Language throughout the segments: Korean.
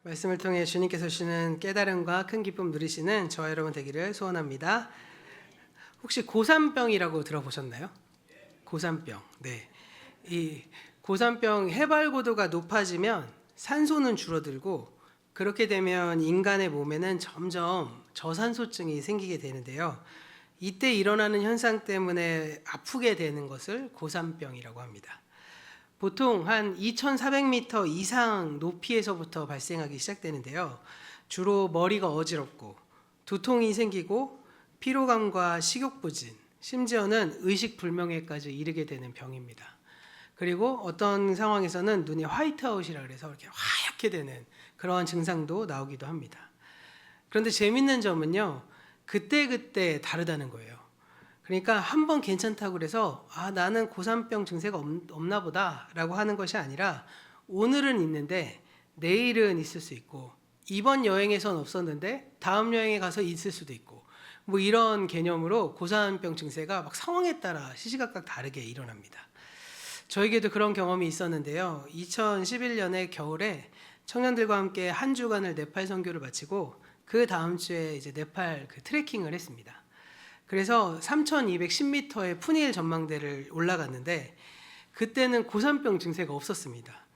말씀을 통해 주님께서 주시는 깨달음과 큰 기쁨 누리시는 저와 여러분 되기를 소원합니다. 혹시 고산병이라고 들어보셨나요? 고산병. 네. 이 고산병 해발 고도가 높아지면 산소는 줄어들고 그렇게 되면 인간의 몸에는 점점 저산소증이 생기게 되는데요. 이때 일어나는 현상 때문에 아프게 되는 것을 고산병이라고 합니다. 보통 한 2,400m 이상 높이에서부터 발생하기 시작되는데요. 주로 머리가 어지럽고 두통이 생기고 피로감과 식욕부진, 심지어는 의식불명에까지 이르게 되는 병입니다. 그리고 어떤 상황에서는 눈이 화이트아웃이라 그래서 이렇게 하얗게 되는 그런 증상도 나오기도 합니다. 그런데 재밌는 점은요, 그때그때 다르다는 거예요. 그러니까 한 번 괜찮다고 그래서 나는 고산병 증세가 없나 보다라고 하는 것이 아니라 오늘은 있는데 내일은 있을 수 있고 이번 여행에선 없었는데 다음 여행에 가서 있을 수도 있고 뭐 이런 개념으로 고산병 증세가 막 상황에 따라 시시각각 다르게 일어납니다. 저에게도 그런 경험이 있었는데요. 2011년에 겨울에 청년들과 함께 한 주간을 네팔 선교를 마치고 그 다음 주에 이제 네팔 트레킹을 했습니다. 그래서 3,210m의 푸닐 전망대를 올라갔는데 그때는 고산병 증세가 없었습니다.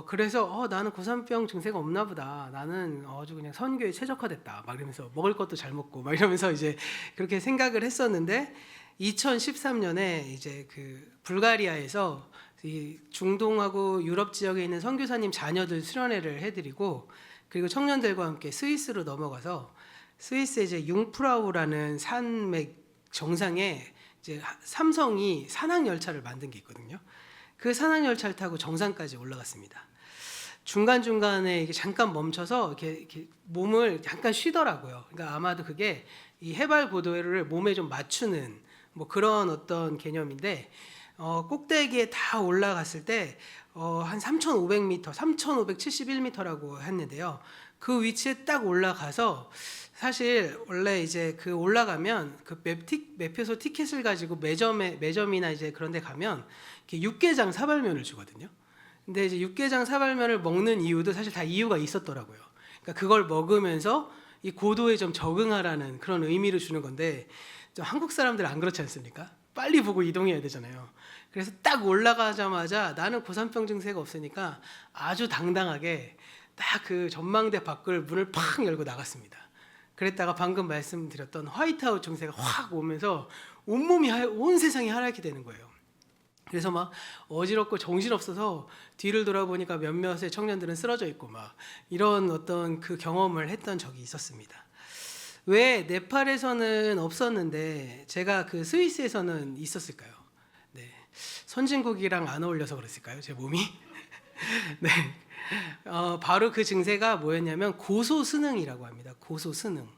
그래서 나는 고산병 증세가 없나 보다. 나는 아주 그냥 선교에 최적화됐다. 막 이러면서 먹을 것도 잘 먹고 막 이러면서 이제 그렇게 생각을 했었는데 2013년에 이제 그 불가리아에서 이 중동하고 유럽 지역에 있는 선교사님 자녀들 수련회를 해드리고 그리고 청년들과 함께 스위스로 넘어가서 스위스의 이제 융프라우라는 산맥 정상에 이제 삼성이 산악 열차를 만든 게 있거든요. 그 산악 열차를 타고 정상까지 올라갔습니다. 중간 중간에 잠깐 멈춰서 이렇게 몸을 잠깐 쉬더라고요. 그러니까 아마도 그게 이 해발 고도를 몸에 좀 맞추는 뭐 그런 어떤 개념인데 꼭대기에 다 올라갔을 때 한 3,500m, 3,571m라고 했는데요. 그 위치에 딱 올라가서 사실 원래 이제 그 올라가면 그 매표소 티켓을 가지고 매점이나 이제 그런 데 가면 육개장 사발면을 주거든요. 근데 이제 육개장 사발면을 먹는 이유도 사실 다 이유가 있었더라고요. 그러니까 그걸 먹으면서 이 고도에 좀 적응하라는 그런 의미를 주는 건데 좀 한국 사람들 안 그렇지 않습니까? 빨리 보고 이동해야 되잖아요. 그래서 딱 올라가자마자 나는 고산병 증세가 없으니까 아주 당당하게 딱 그 전망대 밖을 문을 팍 열고 나갔습니다. 그랬다가 방금 말씀드렸던 화이트아웃 증세가 확 오면서 온 세상이 하얗게 되는 거예요. 그래서 막 어지럽고 정신없어서 뒤를 돌아보니까 몇몇의 청년들은 쓰러져 있고 막 이런 어떤 그 경험을 했던 적이 있었습니다. 왜 네팔에서는 없었는데 제가 그 스위스에서는 있었을까요? 네, 선진국이랑 안 어울려서 그랬을까요? 제 몸이? 네, 바로 그 증세가 뭐였냐면 고소스능이라고 합니다. 고소스능.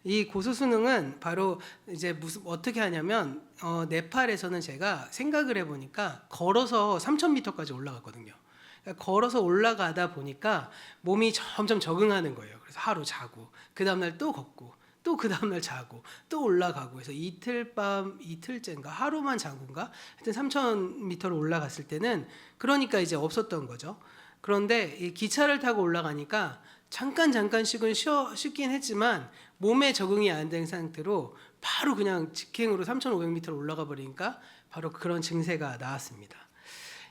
이 고소스능은 바로 이제 어떻게 하냐면 네팔에서는 제가 생각을 해보니까 걸어서 3,000m까지 올라갔거든요. 그러니까 걸어서 올라가다 보니까 몸이 점점 적응하는 거예요. 그래서 하루 자고 그 다음날 또 걷고 또 그 다음날 자고 또 올라가고 해서 이틀째인가 하루만 자고인가 하여튼 3,000m를 올라갔을 때는 그러니까 이제 없었던 거죠. 그런데 이 기차를 타고 올라가니까 잠깐 쉬긴 했지만 몸에 적응이 안 된 상태로 바로 그냥 직행으로 3,500m를 올라가 버리니까 바로 그런 증세가 나왔습니다.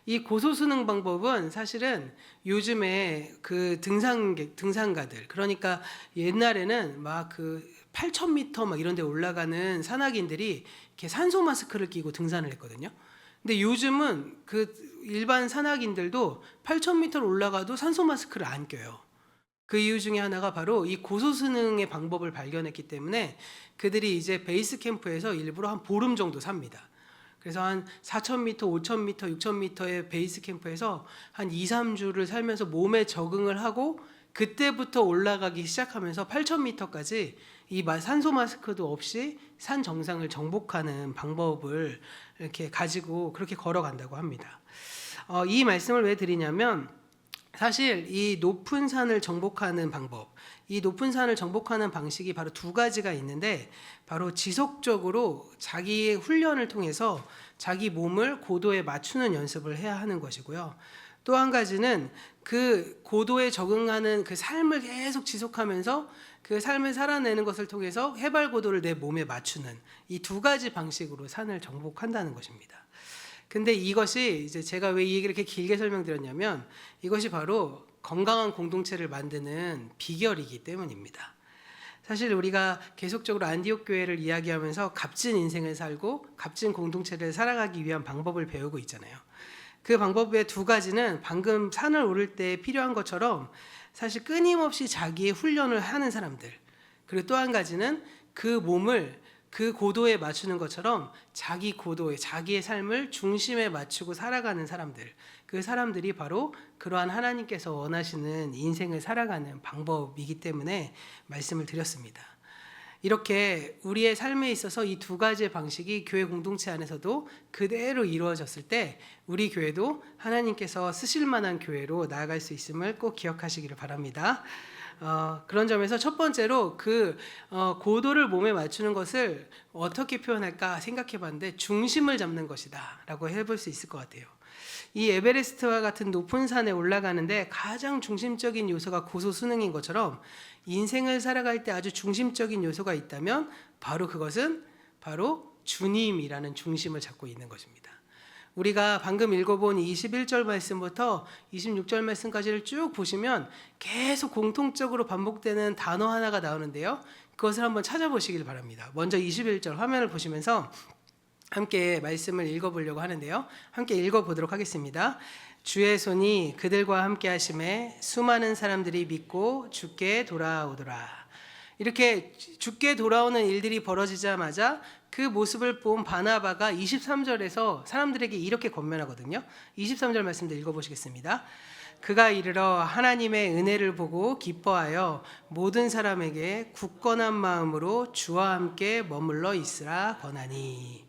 이 고소수능 방법은 사실은 요즘에 그 등산가들 그러니까 옛날에는 막 그 8,000m 막 이런 데 올라가는 산악인들이 이렇게 산소 마스크를 끼고 등산을 했거든요. 근데 요즘은 그 일반 산악인들도 8,000m를 올라가도 산소 마스크를 안 껴요. 그 이유 중에 하나가 바로 이 고소수능의 방법을 발견했기 때문에 그들이 이제 베이스 캠프에서 일부러 한 보름 정도 삽니다. 그래서 한 4,000m, 5,000m, 6,000m의 베이스 캠프에서 한 2, 3주를 살면서 몸에 적응을 하고 그때부터 올라가기 시작하면서 8,000m까지 이 산소 마스크도 없이 산 정상을 정복하는 방법을 이렇게 가지고 그렇게 걸어간다고 합니다. 이 말씀을 왜 드리냐면 사실 이 높은 산을 정복하는 방법, 이 높은 산을 정복하는 방식이 바로 두 가지가 있는데 바로 지속적으로 자기의 훈련을 통해서 자기 몸을 고도에 맞추는 연습을 해야 하는 것이고요. 또 한 가지는 그 고도에 적응하는 그 삶을 계속 지속하면서 그 삶을 살아내는 것을 통해서 해발 고도를 내 몸에 맞추는 이 두 가지 방식으로 산을 정복한다는 것입니다. 근데 이것이 이제 제가 왜 이 얘기를 이렇게 길게 설명드렸냐면 이것이 바로 건강한 공동체를 만드는 비결이기 때문입니다. 사실 우리가 계속적으로 안디옥 교회를 이야기하면서 값진 인생을 살고 값진 공동체를 살아가기 위한 방법을 배우고 있잖아요. 그 방법의 두 가지는 방금 산을 오를 때 필요한 것처럼 사실 끊임없이 자기의 훈련을 하는 사람들, 그리고 또 한 가지는 그 몸을 그 고도에 맞추는 것처럼 자기 고도에 자기의 삶을 중심에 맞추고 살아가는 사람들, 그 사람들이 바로 그러한 하나님께서 원하시는 인생을 살아가는 방법이기 때문에 말씀을 드렸습니다. 이렇게 우리의 삶에 있어서 이 두 가지의 방식이 교회 공동체 안에서도 그대로 이루어졌을 때 우리 교회도 하나님께서 쓰실 만한 교회로 나아갈 수 있음을 꼭 기억하시기를 바랍니다. 그런 점에서 첫 번째로 고도를 몸에 맞추는 것을 어떻게 표현할까 생각해 봤는데 중심을 잡는 것이다 라고 해볼 수 있을 것 같아요. 이 에베레스트와 같은 높은 산에 올라가는데 가장 중심적인 요소가 고소수능인 것처럼 인생을 살아갈 때 아주 중심적인 요소가 있다면 바로 그것은 바로 주님이라는 중심을 잡고 있는 것입니다. 우리가 방금 읽어본 21절 말씀부터 26절 말씀까지를 쭉 보시면 계속 공통적으로 반복되는 단어 하나가 나오는데요. 그것을 한번 찾아보시길 바랍니다. 먼저 21절 화면을 보시면서 함께 말씀을 읽어보려고 하는데요. 함께 읽어보도록 하겠습니다. 주의 손이 그들과 함께 하심에 수많은 사람들이 믿고 주께 돌아오더라. 이렇게 주께 돌아오는 일들이 벌어지자마자 그 모습을 본 바나바가 23절에서 사람들에게 이렇게 권면하거든요. 23절 말씀도 읽어보시겠습니다. 그가 이르러 하나님의 은혜를 보고 기뻐하여 모든 사람에게 굳건한 마음으로 주와 함께 머물러 있으라 권하니.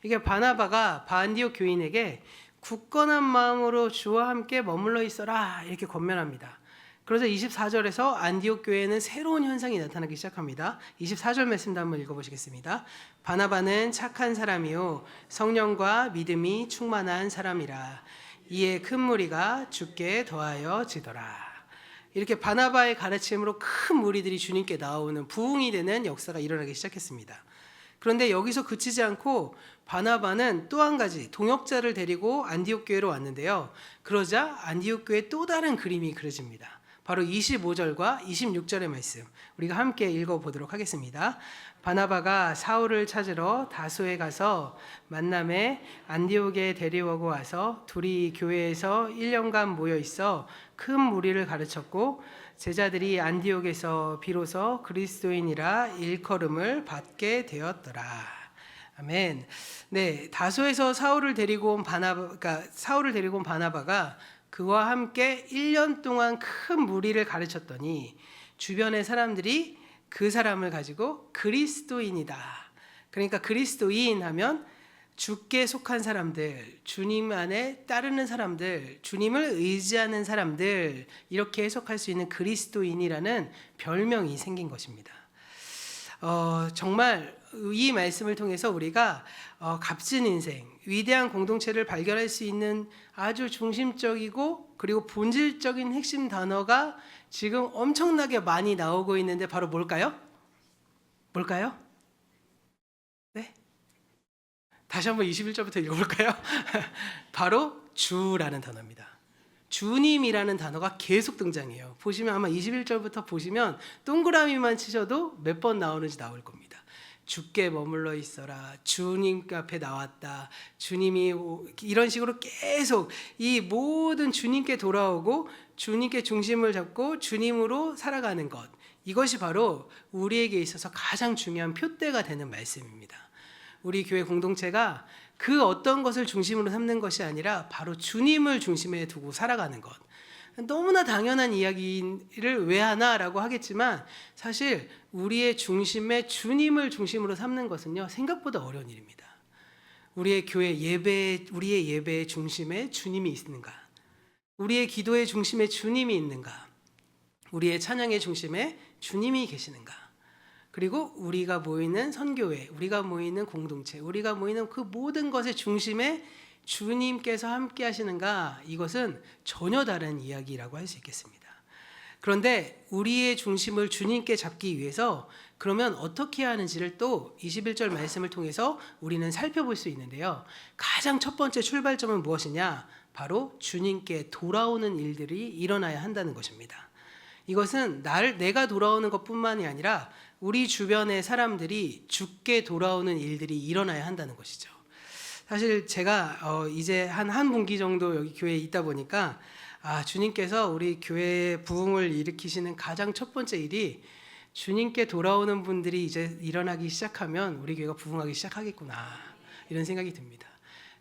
이게 바나바가 반디옥 교인에게 굳건한 마음으로 주와 함께 머물러 있어라 이렇게 권면합니다. 그러자 24절에서 안디옥 교회에는 새로운 현상이 나타나기 시작합니다. 24절 말씀도 한번 읽어보시겠습니다. 바나바는 착한 사람이요 성령과 믿음이 충만한 사람이라. 이에 큰 무리가 주께 더하여 지더라. 이렇게 바나바의 가르침으로 큰 무리들이 주님께 나오는 부흥이 되는 역사가 일어나기 시작했습니다. 그런데 여기서 그치지 않고 바나바는 또 한 가지 동역자를 데리고 안디옥 교회로 왔는데요. 그러자 안디옥 교회에 또 다른 그림이 그려집니다. 바로 25절과 26절의 말씀 우리가 함께 읽어보도록 하겠습니다. 바나바가 사울을 찾으러 다소에 가서 만남에 안디옥에 데려오고 와서 둘이 교회에서 1년간 모여 있어 큰 무리를 가르쳤고 제자들이 안디옥에서 비로소 그리스도인이라 일컬음을 받게 되었더라. 아멘. 네, 다소에서 사울을 데리고 온 바나바가 그와 함께 1년 동안 큰 무리를 가르쳤더니 주변의 사람들이 그 사람을 가지고 그리스도인이다. 그러니까 그리스도인 하면 주께 속한 사람들, 주님 안에 따르는 사람들, 주님을 의지하는 사람들 이렇게 해석할 수 있는 그리스도인이라는 별명이 생긴 것입니다. 정말 이 말씀을 통해서 우리가 값진 인생, 위대한 공동체를 발견할 수 있는 아주 중심적이고 그리고 본질적인 핵심 단어가 지금 엄청나게 많이 나오고 있는데 바로 뭘까요? 뭘까요? 네? 다시 한번 21절부터 읽어볼까요? 바로 주라는 단어입니다. 주님이라는 단어가 계속 등장해요. 보시면 아마 21절부터 보시면 동그라미만 치셔도 몇 번 나오는지 나올 겁니다. 주께 머물러 있어라. 주님 앞에 나왔다. 주님이 이런 식으로 계속 이 모든 주님께 돌아오고 주님께 중심을 잡고 주님으로 살아가는 것. 이것이 바로 우리에게 있어서 가장 중요한 표대가 되는 말씀입니다. 우리 교회 공동체가 그 어떤 것을 중심으로 삼는 것이 아니라 바로 주님을 중심에 두고 살아가는 것. 너무나 당연한 이야기를 왜 하나라고 하겠지만 사실 우리의 중심에 주님을 중심으로 삼는 것은요 생각보다 어려운 일입니다. 우리의 교회 예배, 우리의 예배의 중심에 주님이 있는가? 우리의 기도의 중심에 주님이 있는가? 우리의 찬양의 중심에 주님이 계시는가? 그리고 우리가 모이는 선교회, 우리가 모이는 공동체, 우리가 모이는 그 모든 것의 중심에 주님께서 함께 하시는가, 이것은 전혀 다른 이야기라고 할 수 있겠습니다. 그런데 우리의 중심을 주님께 잡기 위해서 그러면 어떻게 해야 하는지를 또 21절 말씀을 통해서 우리는 살펴볼 수 있는데요. 가장 첫 번째 출발점은 무엇이냐? 바로 주님께 돌아오는 일들이 일어나야 한다는 것입니다. 이것은 내가 돌아오는 것뿐만이 아니라 우리 주변의 사람들이 주께 돌아오는 일들이 일어나야 한다는 것이죠. 사실 제가 이제 한 분기 정도 여기 교회에 있다 보니까 주님께서 우리 교회의 부흥을 일으키시는 가장 첫 번째 일이 주님께 돌아오는 분들이 이제 일어나기 시작하면 우리 교회가 부흥하기 시작하겠구나, 이런 생각이 듭니다.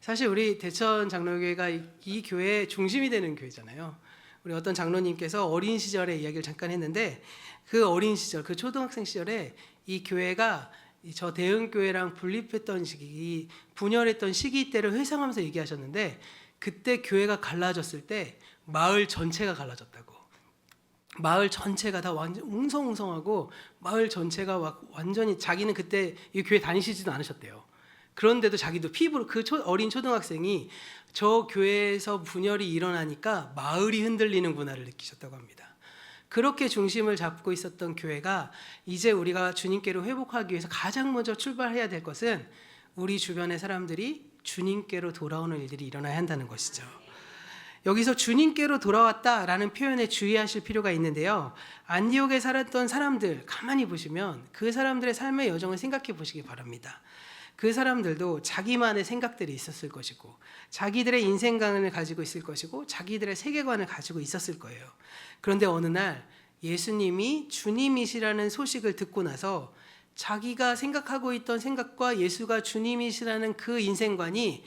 사실 우리 대천 장로교회가 이 교회의 중심이 되는 교회잖아요. 우리 어떤 장로님께서 어린 시절의 이야기를 잠깐 했는데, 그 어린 시절, 그 초등학생 시절에 이 교회가 저 대흥교회랑 분립했던 시기, 분열했던 시기 때를 회상하면서 얘기하셨는데, 그때 교회가 갈라졌을 때 마을 전체가 갈라졌다고. 마을 전체가 다 완전 웅성웅성하고 마을 전체가 완전히, 자기는 그때 이 교회 다니시지도 않으셨대요. 그런데도 자기도 피부로, 어린 초등학생이 저 교회에서 분열이 일어나니까 마을이 흔들리는구나를 느끼셨다고 합니다. 그렇게 중심을 잡고 있었던 교회가 이제 우리가 주님께로 회복하기 위해서 가장 먼저 출발해야 될 것은 우리 주변의 사람들이 주님께로 돌아오는 일들이 일어나야 한다는 것이죠. 여기서 주님께로 돌아왔다라는 표현에 주의하실 필요가 있는데요. 안디옥에 살았던 사람들 가만히 보시면 그 사람들의 삶의 여정을 생각해 보시기 바랍니다. 그 사람들도 자기만의 생각들이 있었을 것이고, 자기들의 인생관을 가지고 있을 것이고, 자기들의 세계관을 가지고 있었을 거예요. 그런데 어느 날 예수님이 주님이시라는 소식을 듣고 나서 자기가 생각하고 있던 생각과 예수가 주님이시라는 그 인생관이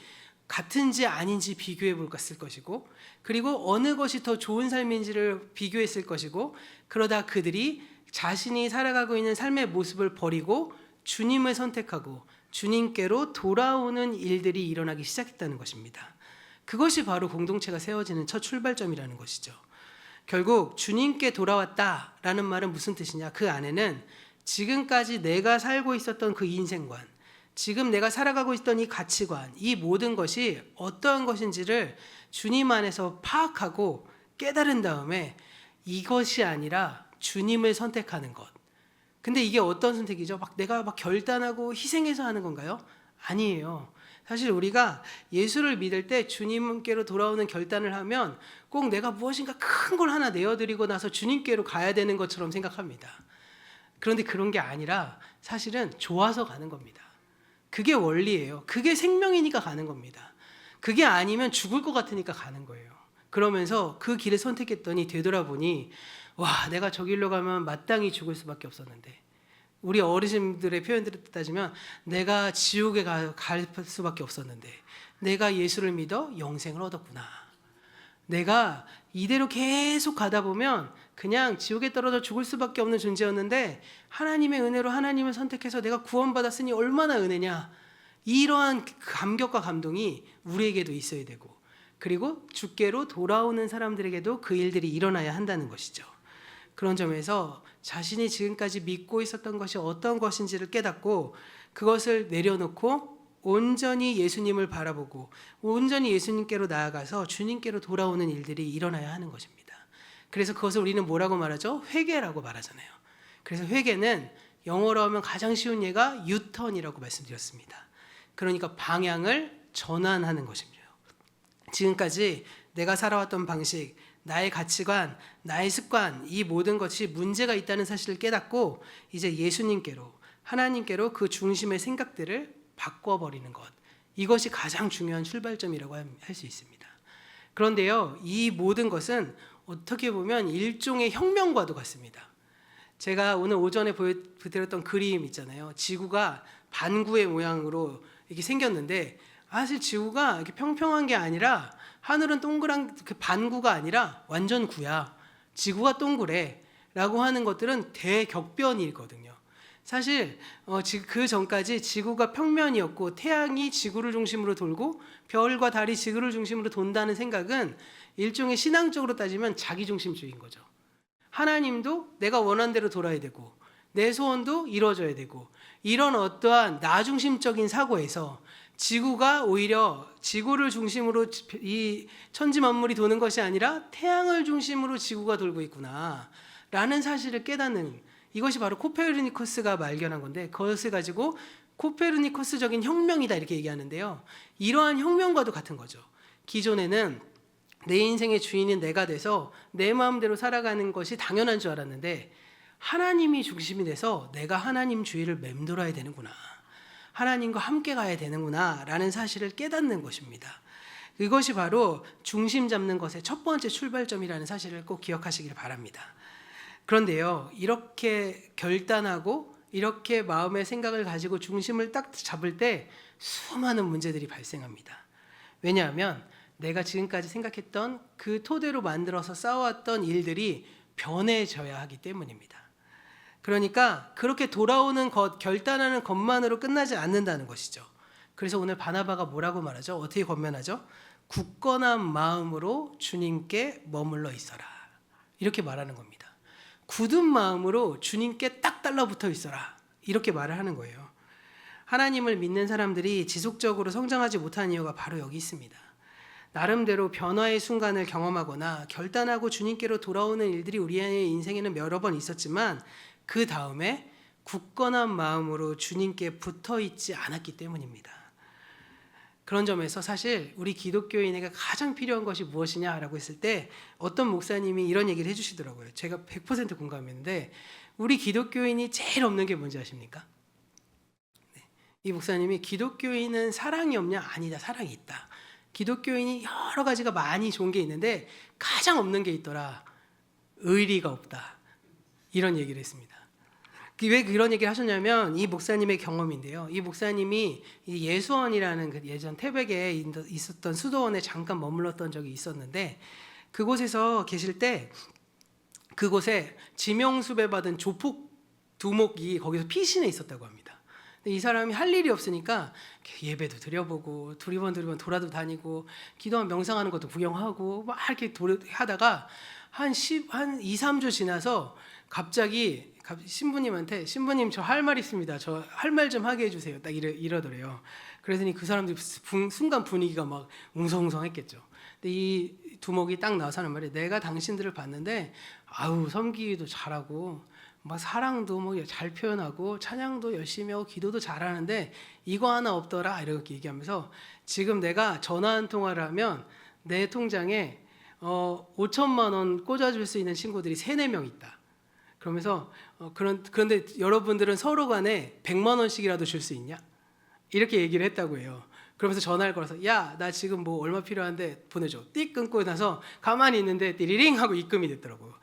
같은지 아닌지 비교해 볼까 것이고, 그리고 어느 것이 더 좋은 삶인지를 비교했을 것이고, 그러다 그들이 자신이 살아가고 있는 삶의 모습을 버리고 주님을 선택하고 주님께로 돌아오는 일들이 일어나기 시작했다는 것입니다. 그것이 바로 공동체가 세워지는 첫 출발점이라는 것이죠. 결국 주님께 돌아왔다라는 말은 무슨 뜻이냐? 그 안에는 지금까지 내가 살고 있었던 그 인생관, 지금 내가 살아가고 있던 이 가치관, 이 모든 것이 어떠한 것인지를 주님 안에서 파악하고 깨달은 다음에 이것이 아니라 주님을 선택하는 것. 근데 이게 어떤 선택이죠? 내가 결단하고 희생해서 하는 건가요? 아니에요. 사실 우리가 예수를 믿을 때 주님께로 돌아오는 결단을 하면 꼭 내가 무엇인가 큰 걸 하나 내어드리고 나서 주님께로 가야 되는 것처럼 생각합니다. 그런데 그런 게 아니라 사실은 좋아서 가는 겁니다. 그게 원리예요. 그게 생명이니까 가는 겁니다. 그게 아니면 죽을 것 같으니까 가는 거예요. 그러면서 그 길을 선택했더니 되돌아보니 내가 저 길로 가면 마땅히 죽을 수밖에 없었는데, 우리 어르신들의 표현들을 따지면 내가 지옥에 갈 수밖에 없었는데 내가 예수를 믿어 영생을 얻었구나. 내가 이대로 계속 가다 보면 그냥 지옥에 떨어져 죽을 수밖에 없는 존재였는데 하나님의 은혜로 하나님을 선택해서 내가 구원받았으니 얼마나 은혜냐. 이러한 감격과 감동이 우리에게도 있어야 되고, 그리고 주께로 돌아오는 사람들에게도 그 일들이 일어나야 한다는 것이죠. 그런 점에서 자신이 지금까지 믿고 있었던 것이 어떤 것인지를 깨닫고 그것을 내려놓고 온전히 예수님을 바라보고 온전히 예수님께로 나아가서 주님께로 돌아오는 일들이 일어나야 하는 것입니다. 그래서 그것을 우리는 뭐라고 말하죠? 회개라고 말하잖아요. 그래서 회개는 영어로 하면 가장 쉬운 예가 유턴이라고 말씀드렸습니다. 그러니까 방향을 전환하는 것입니다. 지금까지 내가 살아왔던 방식, 나의 가치관, 나의 습관, 이 모든 것이 문제가 있다는 사실을 깨닫고 이제 예수님께로, 하나님께로 그 중심의 생각들을 바꿔버리는 것, 이것이 가장 중요한 출발점이라고 할 수 있습니다. 그런데요, 이 모든 것은 어떻게 보면 일종의 혁명과도 같습니다. 제가 오늘 오전에 보여드렸던 그림 있잖아요. 지구가 반구의 모양으로 이렇게 생겼는데, 사실 지구가 이렇게 평평한 게 아니라 하늘은 동그란 그 반구가 아니라 완전 구야. 지구가 동그래 라고 하는 것들은 대격변이거든요. 사실 그 전까지 지구가 평면이었고 태양이 지구를 중심으로 돌고 별과 달이 지구를 중심으로 돈다는 생각은 일종의 신앙적으로 따지면 자기중심주의인 거죠. 하나님도 내가 원하는 대로 돌아야 되고 내 소원도 이루어져야 되고, 이런 어떠한 나중심적인 사고에서 지구가 오히려 지구를 중심으로 이 천지 만물이 도는 것이 아니라 태양을 중심으로 지구가 돌고 있구나 라는 사실을 깨닫는, 이것이 바로 코페르니쿠스가 발견한 건데, 그것을 가지고 코페르니쿠스적인 혁명이다 이렇게 얘기하는데요. 이러한 혁명과도 같은 거죠. 기존에는 내 인생의 주인인 내가 돼서 내 마음대로 살아가는 것이 당연한 줄 알았는데, 하나님이 중심이 돼서 내가 하나님 주의를 맴돌아야 되는구나, 하나님과 함께 가야 되는구나 라는 사실을 깨닫는 것입니다. 이것이 바로 중심 잡는 것의 첫 번째 출발점이라는 사실을 꼭 기억하시길 바랍니다. 그런데요, 이렇게 결단하고 이렇게 마음의 생각을 가지고 중심을 딱 잡을 때 수많은 문제들이 발생합니다. 왜냐하면 내가 지금까지 생각했던 그 토대로 만들어서 쌓아왔던 일들이 변해져야 하기 때문입니다. 그러니까 그렇게 돌아오는 것, 결단하는 것만으로 끝나지 않는다는 것이죠. 그래서 오늘 바나바가 뭐라고 말하죠? 어떻게 권면하죠? 굳건한 마음으로 주님께 머물러 있어라, 이렇게 말하는 겁니다. 굳은 마음으로 주님께 딱 달라붙어 있어라, 이렇게 말을 하는 거예요. 하나님을 믿는 사람들이 지속적으로 성장하지 못한 이유가 바로 여기 있습니다. 나름대로 변화의 순간을 경험하거나 결단하고 주님께로 돌아오는 일들이 우리의 인생에는 여러 번 있었지만, 그 다음에 굳건한 마음으로 주님께 붙어 있지 않았기 때문입니다. 그런 점에서 사실 우리 기독교인에게 가장 필요한 것이 무엇이냐라고 했을 때, 어떤 목사님이 이런 얘기를 해주시더라고요. 제가 100% 공감했는데, 우리 기독교인이 제일 없는 게 뭔지 아십니까? 이 목사님이, 기독교인은 사랑이 없냐? 아니다, 사랑이 있다. 기독교인이 여러 가지가 많이 좋은 게 있는데 가장 없는 게 있더라, 의리가 없다, 이런 얘기를 했습니다. 왜 그런 얘기를 하셨냐면, 이 목사님의 경험인데요. 이 목사님이 이 예수원이라는 그 예전 태백에 있었던 수도원에 잠깐 머물렀던 적이 있었는데, 그곳에서 계실 때 그곳에 지명수배 받은 조폭 두목이 거기서 피신해 있었다고 합니다. 이 사람이 할 일이 없으니까 예배도 드려보고 두리번 돌아도 다니고 기도하면 명상하는 것도 구경하고 막 이렇게 하다가 한 2, 3주 지나서 갑자기 신부님한테, 신부님 저 할 말 있습니다, 저 할 말 좀 하게 해주세요, 딱 이러더래요. 그러더니 그 사람들이 순간 분위기가 막 웅성웅성했겠죠. 근데 이 두목이 딱 나와서 하는 말이, 내가 당신들을 봤는데 아우 섬기기도 잘하고 막 사랑도 뭐 잘 표현하고 찬양도 열심히 하고 기도도 잘하는데 이거 하나 없더라, 이렇게 얘기하면서, 지금 내가 전화 한 통화를 하면 내 통장에 5천만 원 꽂아줄 수 있는 친구들이 3-4명 있다. 그러면서 그런데 여러분들은 서로 간에 100만 원씩이라도 줄 수 있냐? 이렇게 얘기를 했다고 해요. 그러면서 전화를 걸어서, 야, 나 지금 뭐 얼마 필요한데 보내줘. 띡 끊고 나서 가만히 있는데 띠리링 하고 입금이 됐더라고요.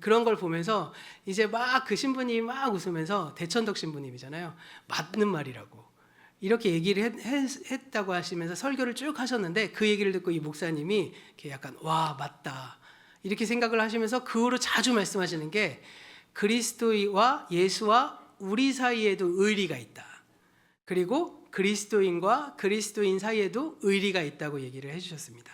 그런 걸 보면서 이제 막 그 신부님이 막 웃으면서, 대천덕 신부님이잖아요, 맞는 말이라고 이렇게 얘기를 했다고 하시면서 설교를 쭉 하셨는데, 그 얘기를 듣고 이 목사님이 이렇게 약간 와 맞다 이렇게 생각을 하시면서 그 후로 자주 말씀하시는 게, 그리스도와 예수와 우리 사이에도 의리가 있다, 그리고 그리스도인과 그리스도인 사이에도 의리가 있다고 얘기를 해주셨습니다.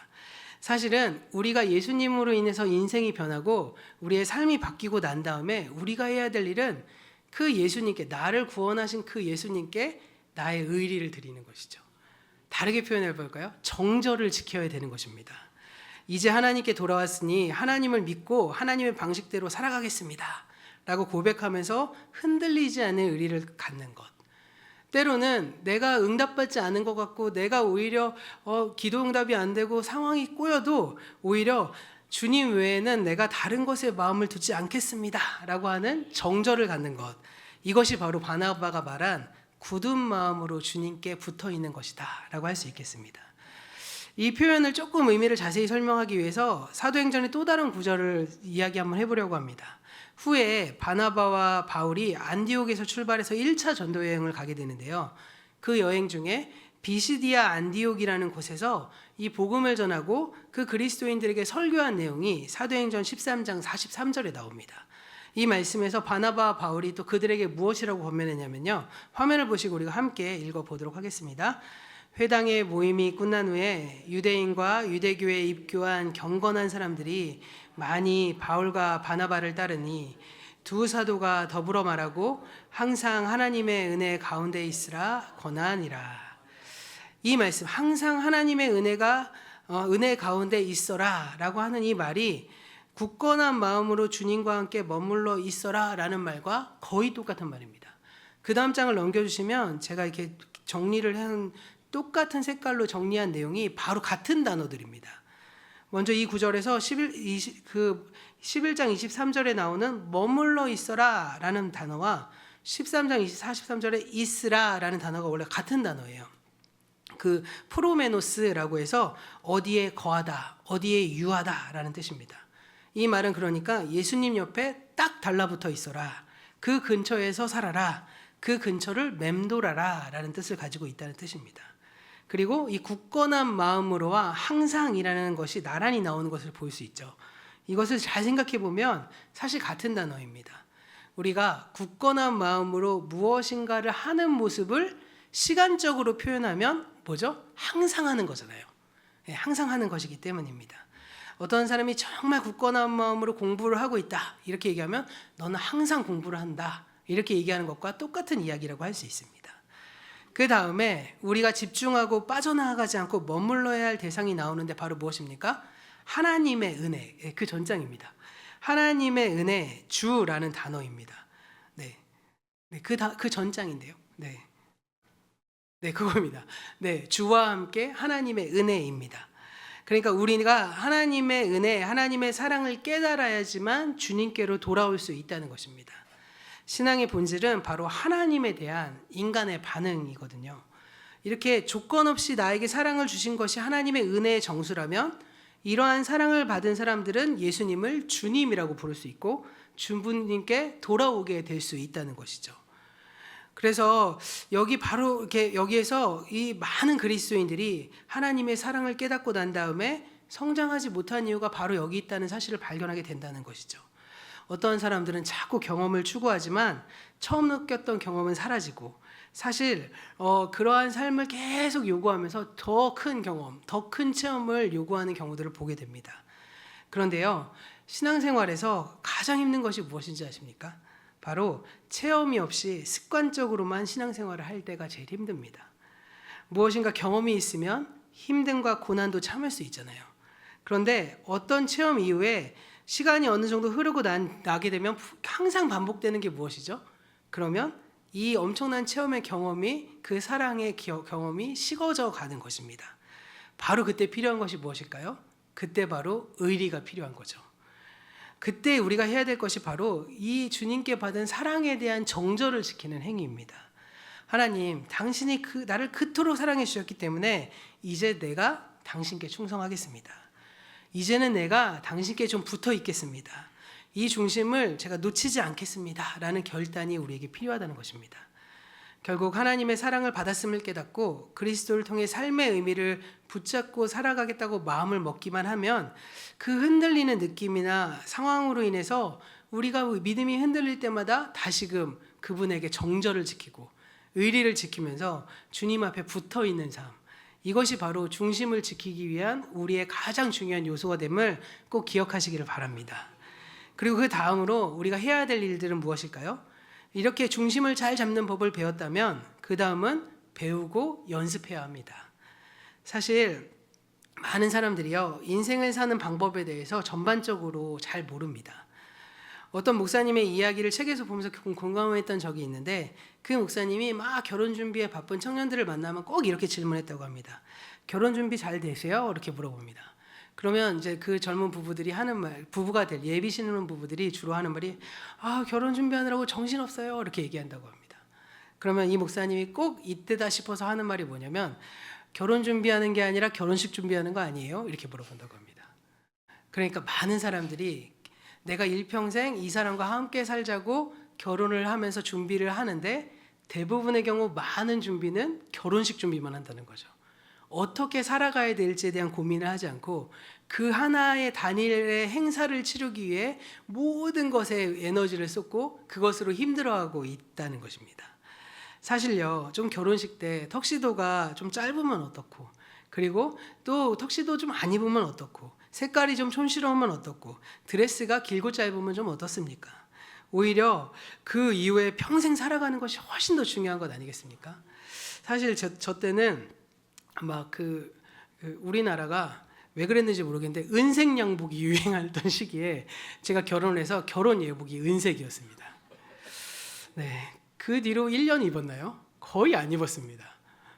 사실은 우리가 예수님으로 인해서 인생이 변하고 우리의 삶이 바뀌고 난 다음에 우리가 해야 될 일은 그 예수님께, 나를 구원하신 그 예수님께 나의 의리를 드리는 것이죠. 다르게 표현해 볼까요? 정절을 지켜야 되는 것입니다. 이제 하나님께 돌아왔으니 하나님을 믿고 하나님의 방식대로 살아가겠습니다 라고 고백하면서 흔들리지 않는 의리를 갖는 것. 때로는 내가 응답받지 않은 것 같고 내가 오히려 기도 응답이 안 되고 상황이 꼬여도 오히려 주님 외에는 내가 다른 것에 마음을 두지 않겠습니다 라고 하는 정절을 갖는 것, 이것이 바로 바나바가 말한 굳은 마음으로 주님께 붙어 있는 것이다 라고 할 수 있겠습니다. 이 표현을 조금 의미를 자세히 설명하기 위해서 사도행전의 또 다른 구절을 이야기 한번 해보려고 합니다. 후에 바나바와 바울이 안디옥에서 출발해서 1차 전도 여행을 가게 되는데요. 그 여행 중에 비시디아 안디옥이라는 곳에서 이 복음을 전하고 그 그리스도인들에게 설교한 내용이 사도행전 13장 43절에 나옵니다. 이 말씀에서 바나바와 바울이 또 그들에게 무엇이라고 권면했냐면요, 화면을 보시고 우리가 함께 읽어보도록 하겠습니다. 회당의 모임이 끝난 후에 유대인과 유대교에 입교한 경건한 사람들이 많이 바울과 바나바를 따르니 두 사도가 더불어 말하고 항상 하나님의 은혜 가운데 있으라 권하니라. 이 말씀, 항상 하나님의 은혜가 은혜 가운데 있어라라고 하는 이 말이 굳건한 마음으로 주님과 함께 머물러 있어라라는 말과 거의 똑같은 말입니다. 그 다음 장을 넘겨주시면 제가 이렇게 정리를 한 똑같은 색깔로 정리한 내용이 바로 같은 단어들입니다. 먼저 이 구절에서 11장 23절에 나오는 머물러 있어라 라는 단어와 13장 43절에 있으라 라는 단어가 원래 같은 단어예요. 그 프로메노스라고 해서 어디에 거하다, 어디에 유하다 라는 뜻입니다. 이 말은 그러니까 예수님 옆에 딱 달라붙어 있어라, 그 근처에서 살아라, 그 근처를 맴돌아라 라는 뜻을 가지고 있다는 뜻입니다. 그리고 이 굳건한 마음으로와 항상이라는 것이 나란히 나오는 것을 볼 수 있죠. 이것을 잘 생각해 보면 사실 같은 단어입니다. 우리가 굳건한 마음으로 무엇인가를 하는 모습을 시간적으로 표현하면 뭐죠? 항상 하는 거잖아요. 항상 하는 것이기 때문입니다. 어떤 사람이 정말 굳건한 마음으로 공부를 하고 있다 이렇게 얘기하면 너는 항상 공부를 한다 이렇게 얘기하는 것과 똑같은 이야기라고 할 수 있습니다. 그 다음에 우리가 집중하고 빠져나가지 않고 머물러야 할 대상이 나오는데 바로 무엇입니까? 하나님의 은혜, 그 전장입니다. 하나님의 은혜, 주라는 단어입니다. 그 전장인데요. 그겁니다. 주와 함께 하나님의 은혜입니다. 그러니까 우리가 하나님의 은혜, 하나님의 사랑을 깨달아야지만 주님께로 돌아올 수 있다는 것입니다. 신앙의 본질은 바로 하나님에 대한 인간의 반응이거든요. 이렇게 조건 없이 나에게 사랑을 주신 것이 하나님의 은혜의 정수라면 이러한 사랑을 받은 사람들은 예수님을 주님이라고 부를 수 있고 주님께 돌아오게 될 수 있다는 것이죠. 그래서 여기에서 이 많은 그리스도인들이 하나님의 사랑을 깨닫고 난 다음에 성장하지 못한 이유가 바로 여기 있다는 사실을 발견하게 된다는 것이죠. 어떤 사람들은 자꾸 경험을 추구하지만 처음 느꼈던 경험은 사라지고 사실 그러한 삶을 계속 요구하면서 더 큰 경험, 더 큰 체험을 요구하는 경우들을 보게 됩니다. 그런데요, 신앙생활에서 가장 힘든 것이 무엇인지 아십니까? 바로 체험이 없이 습관적으로만 신앙생활을 할 때가 제일 힘듭니다. 무엇인가 경험이 있으면 힘듦과 고난도 참을 수 있잖아요. 그런데 어떤 체험 이후에 시간이 어느 정도 흐르고 나게 되면 항상 반복되는 게 무엇이죠? 그러면 이 엄청난 체험의 경험이, 그 사랑의 경험이 식어져 가는 것입니다. 바로 그때 필요한 것이 무엇일까요? 그때 바로 의리가 필요한 거죠. 그때 우리가 해야 될 것이 바로 이 주님께 받은 사랑에 대한 정절을 지키는 행위입니다. 하나님, 당신이 나를 그토록 사랑해 주셨기 때문에 이제 내가 당신께 충성하겠습니다. 이제는 내가 당신께 좀 붙어 있겠습니다. 이 중심을 제가 놓치지 않겠습니다. 라는 결단이 우리에게 필요하다는 것입니다. 결국 하나님의 사랑을 받았음을 깨닫고 그리스도를 통해 삶의 의미를 붙잡고 살아가겠다고 마음을 먹기만 하면 그 흔들리는 느낌이나 상황으로 인해서 우리가 믿음이 흔들릴 때마다 다시금 그분에게 정절을 지키고 의리를 지키면서 주님 앞에 붙어 있는 삶, 이것이 바로 중심을 지키기 위한 우리의 가장 중요한 요소가 됨을 꼭 기억하시기를 바랍니다. 그리고 그 다음으로 우리가 해야 될 일들은 무엇일까요? 이렇게 중심을 잘 잡는 법을 배웠다면 그 다음은 배우고 연습해야 합니다. 사실 많은 사람들이요, 인생을 사는 방법에 대해서 전반적으로 잘 모릅니다. 어떤 목사님의 이야기를 책에서 보면서 공감했던 적이 있는데 그 목사님이 막 결혼 준비에 바쁜 청년들을 만나면 꼭 이렇게 질문했다고 합니다. 결혼 준비 잘 되세요? 이렇게 물어봅니다. 그러면 이제 그 젊은 부부들이 하는 말, 부부가 될 예비 신혼 부부들이 주로 하는 말이 결혼 준비하느라고 정신없어요 이렇게 얘기한다고 합니다. 그러면 이 목사님이 꼭 이때다 싶어서 하는 말이 뭐냐면 결혼 준비하는 게 아니라 결혼식 준비하는 거 아니에요? 이렇게 물어본다고 합니다. 그러니까 많은 사람들이 내가 일평생 이 사람과 함께 살자고 결혼을 하면서 준비를 하는데 대부분의 경우 많은 준비는 결혼식 준비만 한다는 거죠. 어떻게 살아가야 될지에 대한 고민을 하지 않고 그 하나의 단일의 행사를 치르기 위해 모든 것에 에너지를 쏟고 그것으로 힘들어하고 있다는 것입니다. 사실요, 좀 결혼식 때 턱시도가 좀 짧으면 어떻고, 그리고 또 턱시도 좀 안 입으면 어떻고, 색깔이 좀 촌스러우면 어떻고, 드레스가 길고 짧으면 좀 어떻습니까? 오히려 그 이후에 평생 살아가는 것이 훨씬 더 중요한 것 아니겠습니까? 사실 저 때는 아마 우리나라가 왜 그랬는지 모르겠는데 은색 양복이 유행하던 시기에 제가 결혼해서 결혼 예복이 은색이었습니다. 네, 그 뒤로 1년 입었나요? 거의 안 입었습니다.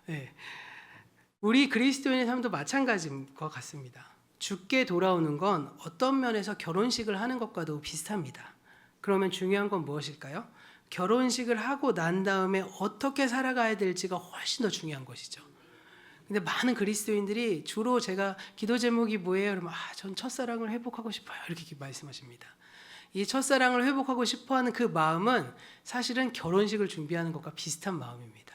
네, 우리 그리스도인의 삶도 마찬가지인 것 같습니다. 죽게 돌아오는 건 어떤 면에서 결혼식을 하는 것과도 비슷합니다. 그러면 중요한 건 무엇일까요? 결혼식을 하고 난 다음에 어떻게 살아가야 될지가 훨씬 더 중요한 것이죠. 근데 많은 그리스도인들이 주로 제가 기도 제목이 뭐예요? 그러면 전 첫사랑을 회복하고 싶어요. 이렇게 말씀하십니다. 이 첫사랑을 회복하고 싶어하는 그 마음은 사실은 결혼식을 준비하는 것과 비슷한 마음입니다.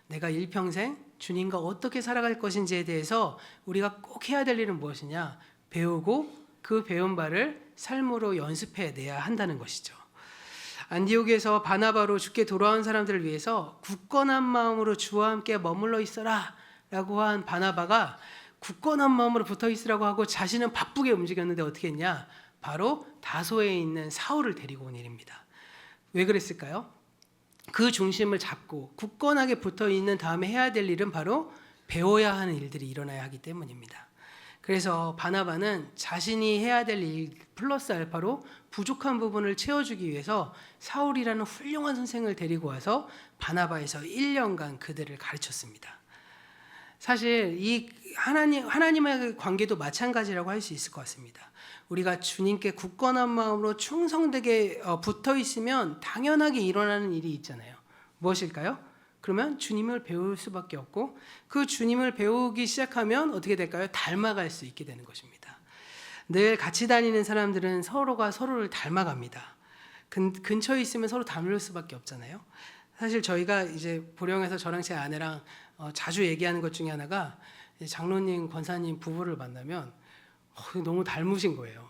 내가 일평생 주님과 어떻게 살아갈 것인지에 대해서 우리가 꼭 해야 될 일은 무엇이냐? 배우고 그 배운 바를 삶으로 연습해내야 한다는 것이죠. 안디옥에서 바나바로 죽게 돌아온 사람들을 위해서 굳건한 마음으로 주와 함께 머물러 있어라 라고 한 바나바가 굳건한 마음으로 붙어 있으라고 하고 자신은 바쁘게 움직였는데 어떻게 했냐? 바로 다소에 있는 사울을 데리고 온 일입니다. 왜 그랬을까요? 그 중심을 잡고 굳건하게 붙어 있는 다음에 해야 될 일은 바로 배워야 하는 일들이 일어나야 하기 때문입니다. 그래서 바나바는 자신이 해야 될 일 플러스 알파로 부족한 부분을 채워주기 위해서 사울이라는 훌륭한 선생을 데리고 와서 바나바에서 1년간 그들을 가르쳤습니다. 사실 이 하나님의 관계도 마찬가지라고 할 수 있을 것 같습니다. 우리가 주님께 굳건한 마음으로 충성되게 붙어 있으면 당연하게 일어나는 일이 있잖아요. 무엇일까요? 그러면 주님을 배울 수밖에 없고 그 주님을 배우기 시작하면 어떻게 될까요? 닮아갈 수 있게 되는 것입니다. 늘 같이 다니는 사람들은 서로가 서로를 닮아갑니다. 근처에 있으면 서로 닮을 수밖에 없잖아요. 사실 저희가 이제 보령에서 저랑 제 아내랑 자주 얘기하는 것 중에 하나가 장로님, 권사님 부부를 만나면 너무 닮으신 거예요.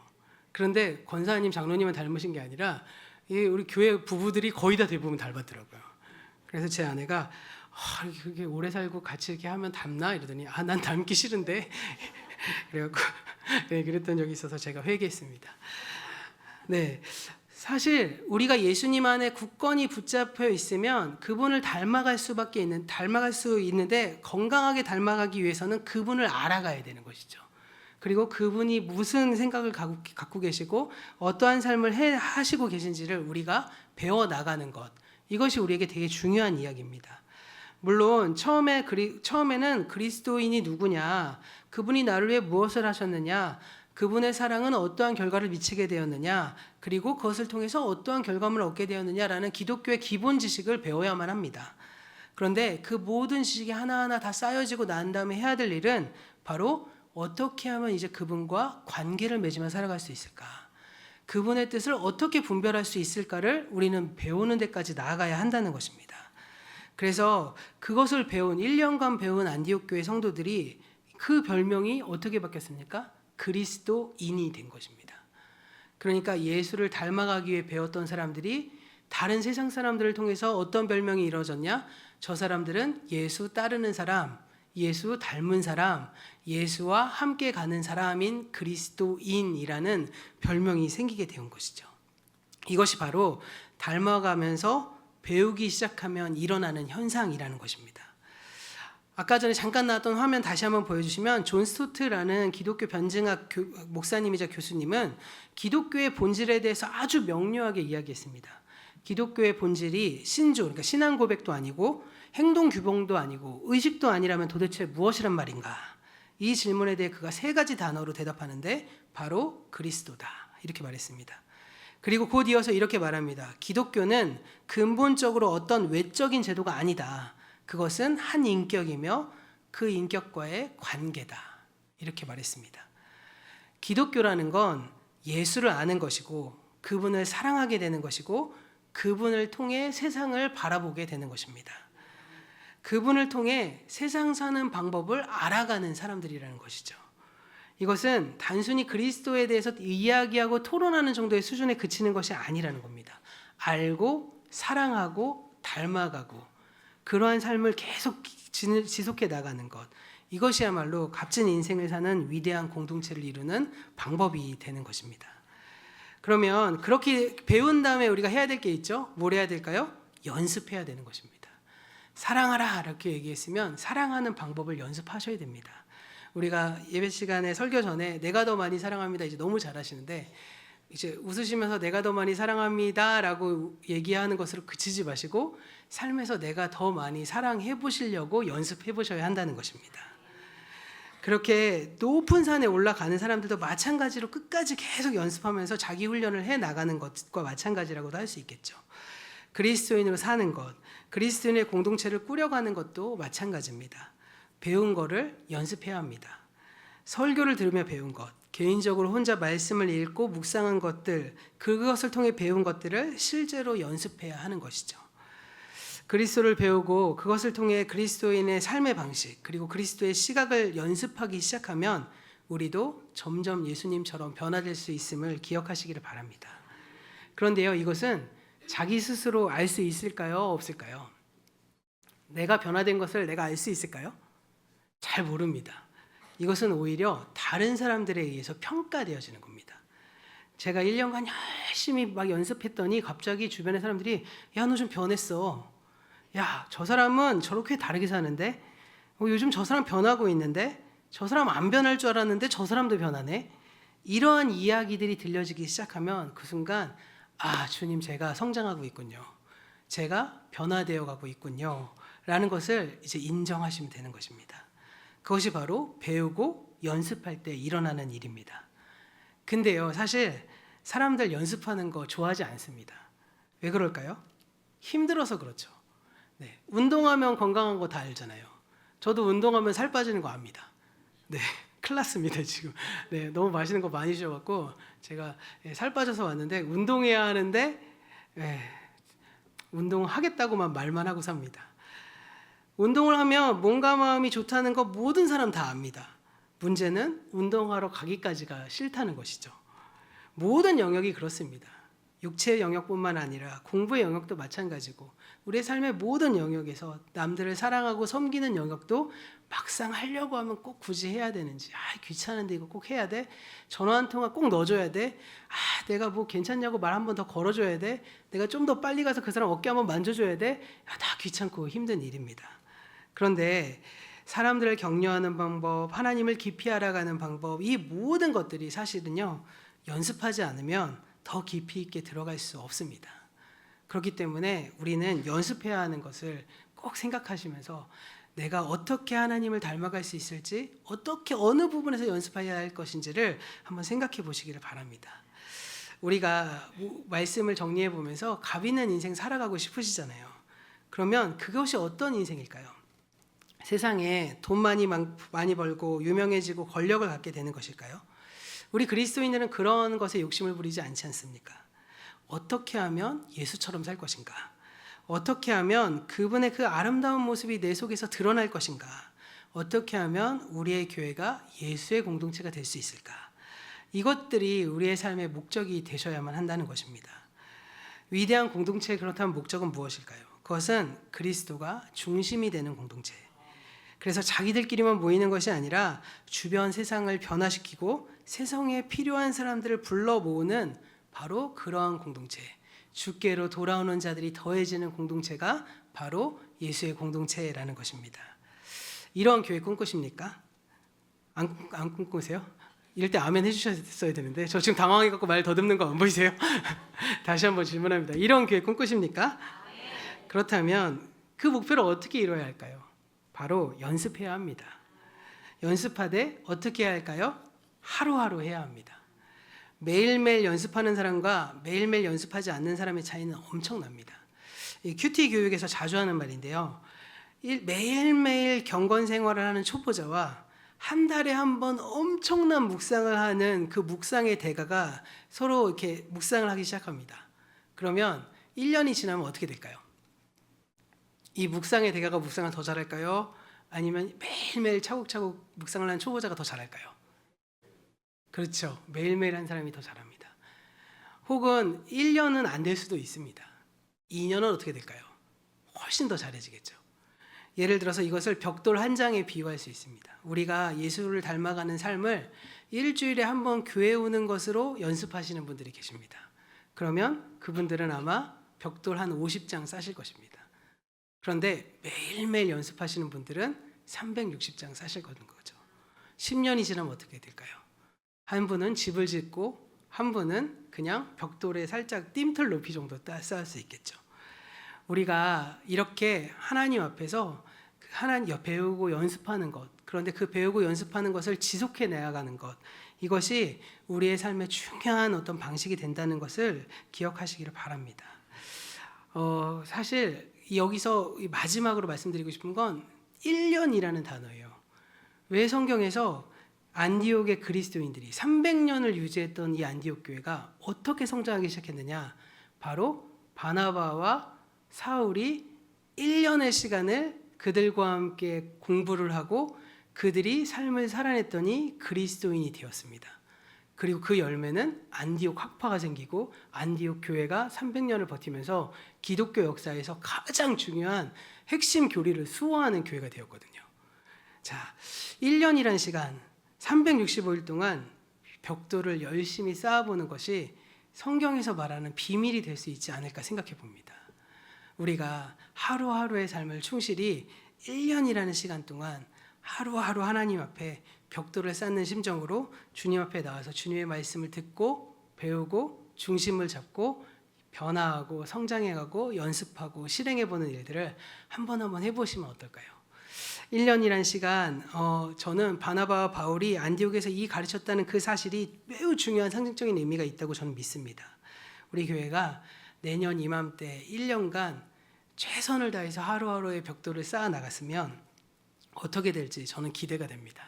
그런데 권사님, 장로님은 닮으신 게 아니라 우리 교회 부부들이 거의 다 대부분 닮았더라고요. 그래서 제 아내가 그렇게 오래 살고 같이 이렇게 하면 닮나? 이러더니 난 닮기 싫은데 그래갖고 네, 그랬던 적이 있어서 제가 회개했습니다. 네, 사실 우리가 예수님 안에 굳건히 붙잡혀 있으면 그분을 닮아갈 수 있는데 건강하게 닮아가기 위해서는 그분을 알아가야 되는 것이죠. 그리고 그분이 무슨 생각을 갖고 계시고 어떠한 삶을 하시고 계신지를 우리가 배워나가는 것, 이것이 우리에게 되게 중요한 이야기입니다. 물론 처음에는 그리스도인이 누구냐, 그분이 나를 위해 무엇을 하셨느냐, 그분의 사랑은 어떠한 결과를 미치게 되었느냐, 그리고 그것을 통해서 어떠한 결과물을 얻게 되었느냐라는 기독교의 기본 지식을 배워야만 합니다. 그런데 그 모든 지식이 하나하나 다 쌓여지고 난 다음에 해야 될 일은 바로 어떻게 하면 이제 그분과 관계를 맺으며 살아갈 수 있을까? 그분의 뜻을 어떻게 분별할 수 있을까를 우리는 배우는 데까지 나아가야 한다는 것입니다. 그래서 그것을 1년간 배운 안디옥 교회 성도들이 그 별명이 어떻게 바뀌었습니까? 그리스도인이 된 것입니다. 그러니까 예수를 닮아가기 위해 배웠던 사람들이 다른 세상 사람들을 통해서 어떤 별명이 이루어졌냐? 저 사람들은 예수 따르는 사람, 예수 닮은 사람, 예수와 함께 가는 사람인 그리스도인이라는 별명이 생기게 된 것이죠. 이것이 바로 닮아가면서 배우기 시작하면 일어나는 현상이라는 것입니다. 아까 전에 잠깐 나왔던 화면 다시 한번 보여주시면 존 스토트라는 기독교 변증학 목사님이자 교수님은 기독교의 본질에 대해서 아주 명료하게 이야기했습니다. 기독교의 본질이 신조, 그러니까 신앙 고백도 아니고 행동 규범도 아니고 의식도 아니라면 도대체 무엇이란 말인가? 이 질문에 대해 그가 3가지 단어로 대답하는데 바로 그리스도다, 이렇게 말했습니다. 그리고 곧 이어서 이렇게 말합니다. 기독교는 근본적으로 어떤 외적인 제도가 아니다. 그것은 한 인격이며 그 인격과의 관계다, 이렇게 말했습니다. 기독교라는 건 예수를 아는 것이고 그분을 사랑하게 되는 것이고 그분을 통해 세상을 바라보게 되는 것입니다. 그분을 통해 세상 사는 방법을 알아가는 사람들이라는 것이죠. 이것은 단순히 그리스도에 대해서 이야기하고 토론하는 정도의 수준에 그치는 것이 아니라는 겁니다. 알고 사랑하고 닮아가고 그러한 삶을 계속 지속해 나가는 것, 이것이야말로 값진 인생을 사는 위대한 공동체를 이루는 방법이 되는 것입니다. 그러면 그렇게 배운 다음에 우리가 해야 될 게 있죠. 뭘 해야 될까요? 연습해야 되는 것입니다. 사랑하라 이렇게 얘기했으면 사랑하는 방법을 연습하셔야 됩니다. 우리가 예배 시간에 설교 전에 내가 더 많이 사랑합니다 이제 너무 잘하시는데 이제 웃으시면서 내가 더 많이 사랑합니다라고 얘기하는 것으로 그치지 마시고 삶에서 내가 더 많이 사랑해 보시려고 연습해 보셔야 한다는 것입니다. 그렇게 높은 산에 올라가는 사람들도 마찬가지로 끝까지 계속 연습하면서 자기 훈련을 해 나가는 것과 마찬가지라고도 할 수 있겠죠. 그리스도인으로 사는 것, 그리스도인의 공동체를 꾸려가는 것도 마찬가지입니다. 배운 거를 연습해야 합니다. 설교를 들으며 배운 것, 개인적으로 혼자 말씀을 읽고 묵상한 것들, 그것을 통해 배운 것들을 실제로 연습해야 하는 것이죠. 그리스도를 배우고 그것을 통해 그리스도인의 삶의 방식 그리고 그리스도의 시각을 연습하기 시작하면 우리도 점점 예수님처럼 변화될 수 있음을 기억하시기를 바랍니다. 그런데요, 이것은 자기 스스로 알 수 있을까요? 없을까요? 내가 변화된 것을 내가 알 수 있을까요? 잘 모릅니다. 이것은 오히려 다른 사람들에 의해서 평가되어지는 겁니다. 제가 1년간 열심히 막 연습했더니 갑자기 주변의 사람들이 야, 너 좀 변했어. 야, 저 사람은 저렇게 다르게 사는데 요즘 저 사람 변하고 있는데 저 사람 안 변할 줄 알았는데 저 사람도 변하네. 이러한 이야기들이 들려지기 시작하면 그 순간 아, 주님 제가 성장하고 있군요. 제가 변화되어 가고 있군요. 라는 것을 이제 인정하시면 되는 것입니다. 그것이 바로 배우고 연습할 때 일어나는 일입니다. 근데요, 사실 사람들 연습하는 거 좋아하지 않습니다. 왜 그럴까요? 힘들어서 그렇죠. 네, 운동하면 건강한 거 다 알잖아요. 저도 운동하면 살 빠지는 거 압니다. 네, 큰일 났습니다 지금. 네, 너무 맛있는 거 많이 주셔갖고 제가 살 빠져서 왔는데 운동해야 하는데 운동하겠다고만 말만 하고 삽니다. 운동을 하면 몸과 마음이 좋다는 거 모든 사람 다 압니다. 문제는 운동하러 가기까지가 싫다는 것이죠. 모든 영역이 그렇습니다. 육체의 영역뿐만 아니라 공부의 영역도 마찬가지고 우리의 삶의 모든 영역에서 남들을 사랑하고 섬기는 영역도 막상 하려고 하면 꼭 굳이 해야 되는지 귀찮은데 이거 꼭 해야 돼? 전화 한 통화 꼭 넣어줘야 돼? 내가 뭐 괜찮냐고 말 한 번 더 걸어줘야 돼? 내가 좀 더 빨리 가서 그 사람 어깨 한번 만져줘야 돼? 다 귀찮고 힘든 일입니다. 그런데 사람들을 격려하는 방법, 하나님을 깊이 알아가는 방법, 이 모든 것들이 사실은요 연습하지 않으면 더 깊이 있게 들어갈 수 없습니다. 그렇기 때문에 우리는 연습해야 하는 것을 꼭 생각하시면서 내가 어떻게 하나님을 닮아갈 수 있을지, 어떻게 어느 부분에서 연습해야 할 것인지를 한번 생각해 보시기를 바랍니다. 우리가 말씀을 정리해 보면서 값 있는 인생 살아가고 싶으시잖아요. 그러면 그것이 어떤 인생일까요? 세상에 돈 많이 벌고 유명해지고 권력을 갖게 되는 것일까요? 우리 그리스도인들은 그런 것에 욕심을 부리지 않지 않습니까? 어떻게 하면 예수처럼 살 것인가? 어떻게 하면 그분의 그 아름다운 모습이 내 속에서 드러날 것인가? 어떻게 하면 우리의 교회가 예수의 공동체가 될 수 있을까? 이것들이 우리의 삶의 목적이 되셔야만 한다는 것입니다. 위대한 공동체의 그렇다면 목적은 무엇일까요? 그것은 그리스도가 중심이 되는 공동체. 그래서 자기들끼리만 모이는 것이 아니라 주변 세상을 변화시키고 세상에 필요한 사람들을 불러 모으는 바로 그러한 공동체, 주께로 돌아오는 자들이 더해지는 공동체가 바로 예수의 공동체라는 것입니다. 이런 교회 꿈꾸십니까? 안 꿈꾸세요? 이럴 때 아멘 해주셨어야 되는데 저 지금 당황해갖고 말 더듬는 거 안 보이세요? 다시 한번 질문합니다. 이런 교회 꿈꾸십니까? 그렇다면 그 목표를 어떻게 이루어야 할까요? 바로 연습해야 합니다. 연습하되 어떻게 해야 할까요? 하루하루 해야 합니다. 매일매일 연습하는 사람과 매일매일 연습하지 않는 사람의 차이는 엄청납니다. 이 큐티 교육에서 자주 하는 말인데요. 매일매일 경건 생활을 하는 초보자와 한 달에 한 번 엄청난 묵상을 하는 그 묵상의 대가가 서로 이렇게 묵상을 하기 시작합니다. 그러면 1년이 지나면 어떻게 될까요? 이 묵상의 대가가 묵상을 더 잘할까요? 아니면 매일매일 차곡차곡 묵상을 하는 초보자가 더 잘할까요? 그렇죠. 매일매일 한 사람이 더 잘합니다. 혹은 1년은 안 될 수도 있습니다. 2년은 어떻게 될까요? 훨씬 더 잘해지겠죠. 예를 들어서 이것을 벽돌 한 장에 비유할 수 있습니다. 우리가 예수를 닮아가는 삶을 일주일에 한 번 교회 오는 것으로 연습하시는 분들이 계십니다. 그러면 그분들은 아마 벽돌 한 50장 싸실 것입니다. 그런데 매일매일 연습하시는 분들은 360장 사실 거는 거죠. 10년이 지나면 어떻게 될까요? 한 분은 집을 짓고 한 분은 그냥 벽돌에 살짝 뜀틀 높이 정도 쌓을 수 있겠죠. 우리가 이렇게 하나님 앞에서 하나님 배우고 연습하는 것, 그런데 그 배우고 연습하는 것을 지속해 나가는 것, 이것이 우리의 삶의 중요한 어떤 방식이 된다는 것을 기억하시기를 바랍니다. 사실 여기서 마지막으로 말씀드리고 싶은 건 1년이라는 단어예요. 왜 성경에서 안디옥의 그리스도인들이 300년을 유지했던 이 안디옥 교회가 어떻게 성장하기 시작했느냐? 바로 바나바와 사울이 1년의 시간을 그들과 함께 공부를 하고 그들이 삶을 살아냈더니 그리스도인이 되었습니다. 그리고 그 열매는 안디옥 학파가 생기고 안디옥 교회가 300년을 버티면서 기독교 역사에서 가장 중요한 핵심 교리를 수호하는 교회가 되었거든요. 자, 1년이란 시간, 365일 동안 벽돌을 열심히 쌓아보는 것이 성경에서 말하는 비밀이 될 수 있지 않을까 생각해 봅니다. 우리가 하루하루의 삶을 충실히 1년이라는 시간 동안 하루하루 하나님 앞에 벽돌을 쌓는 심정으로 주님 앞에 나와서 주님의 말씀을 듣고 배우고 중심을 잡고 변화하고 성장해가고 연습하고 실행해보는 일들을 한번 해보시면 어떨까요? 1년이란 시간, 저는 바나바와 바울이 안디옥에서 이 가르쳤다는 그 사실이 매우 중요한 상징적인 의미가 있다고 저는 믿습니다. 우리 교회가 내년 이맘때 1년간 최선을 다해서 하루하루의 벽돌을 쌓아 나갔으면 어떻게 될지 저는 기대가 됩니다.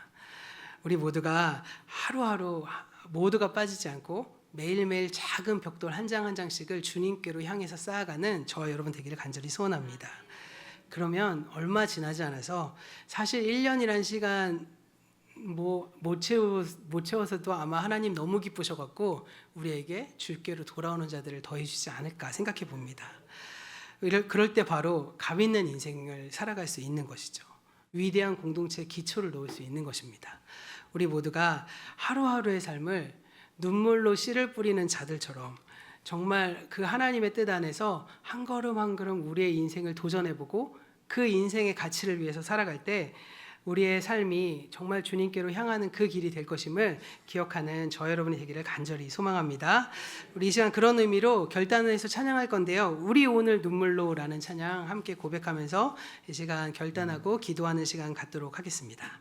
우리 모두가 하루하루 모두가 빠지지 않고 매일매일 작은 벽돌 한 장 한 장씩을 주님께로 향해서 쌓아가는 저와 여러분 되기를 간절히 소원합니다. 그러면 얼마 지나지 않아서 사실 1년이란 시간 못 채워서도 아마 하나님 너무 기쁘셔갖고 우리에게 주께로 돌아오는 자들을 더해주지 않을까 생각해 봅니다. 그럴 때 바로 감 있는 인생을 살아갈 수 있는 것이죠. 위대한 공동체의 기초를 놓을 수 있는 것입니다. 우리 모두가 하루하루의 삶을 눈물로 씨를 뿌리는 자들처럼 정말 그 하나님의 뜻 안에서 한 걸음 한 걸음 우리의 인생을 도전해보고 그 인생의 가치를 위해서 살아갈 때 우리의 삶이 정말 주님께로 향하는 그 길이 될 것임을 기억하는 저 여러분이 되기를 간절히 소망합니다. 우리 이 시간 그런 의미로 결단을 해서 찬양할 건데요. 우리 오늘 눈물로라는 찬양 함께 고백하면서 이 시간 결단하고 기도하는 시간 갖도록 하겠습니다.